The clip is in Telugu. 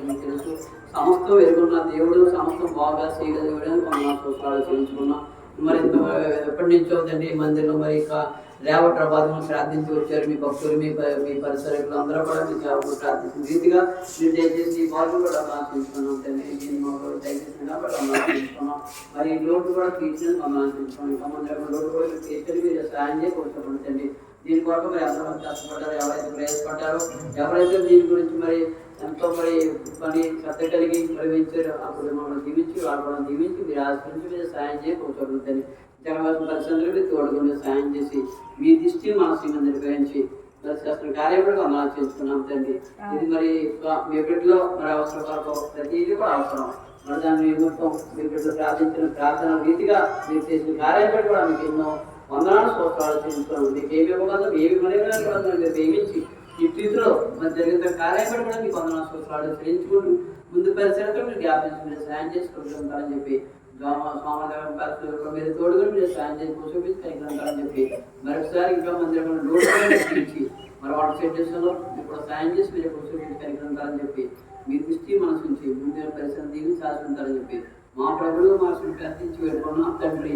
మీకు తెలుసు. సమస్తం ఎరుగున్న దేవుడు సమస్తం బాగా చేయగలిగాడని మన సూత్రాలు చేయించుకున్నాం. మరి ఎప్పటి నుంచో తండ్రి మందిరంలో మరి ఇక రేవట్రబాదం ప్రార్థించి వచ్చారు మీ భక్తులు, మీ పరిసరకులు అందరూ కూడా మీ సేవకులు ప్రార్థించిన రీతిగా మీరు దయచేసి ఈ బాధలు కూడా ఆశించుకున్నాం తండ్రి. దీన్ని మాకు దయచేసిన ఆశించుకున్నాం. మరి ఈ లోటు కూడా తీర్చినందుకు మమ్మల్ని ఆశించుకున్నాం. ఇంకా మందిరం లోటు కూడా మీరు తీర్చండి, మీరు సాయం చేయకూడదు తండ్రి. దీని కొరకు మరి ఎంతమంది కష్టపడ్డారో, ఎవరైతే ప్రయాసపడ్డారో, ఎవరైతే దీని గురించి మరి ఎంతో పని శ్రద్ధ కలిగి మరి పెంచారు, అప్పుడు మమ్మల్ని దీవించి వాళ్ళు కూడా దీవించి మీరు ఆశ్రయించి మీద సాయం చేయకూడదు. జనవాసం పరిస్థితులు తోడుకొని సాయం చేసి మీ దృష్టి మనసు మీద నిర్వహించి చేస్తున్న కార్యం కూడా మనం ఆచరించుకున్నాం తండ్రి. ఇది మరి మీ బిడ్డలో మరి అవసరం వరకు ప్రతిదీ కూడా అవసరం. మరి దాన్ని మొత్తం మీ బిడ్డలు ప్రార్థించిన ప్రార్థన రీతిగా మీరు చేసిన కార్యం కూడా మీకు ఎన్నో వందనాలు స్తోత్రాలు చేయించుకోండి. మీకు ఏమి ఇవ్వగలదు, ఏమి మనకి ప్రేమించి ఈ రీతిలో మరి జరిగిన కార్యం కూడా మీకు వందనాలు స్తోత్రాలు చేయించుకుంటూ ముందు పరిసరతో మీరు జ్ఞాపించి మీరు సాయం చేసుకుంటారని చెప్పి సోమవారం పరిస్థితుల్లో మీరు తోడుగా మీరు సాయం చేసి చూపించి కలిగినంటారని చెప్పి మరొకసారి ఇంకా మందిరం లోటు మరి వాటి సెడ్యూస్లో ఇప్పుడు సాయం చేసి మీరు చూపించి కలిగినంటారని చెప్పి మీరు దృష్టి మనసు నుంచి ముందు పరిసరం దీన్ని సాధించారని చెప్పి మా ప్రభులు మనసును ప్రార్థించి వెళ్ళుకున్నాం తండ్రి.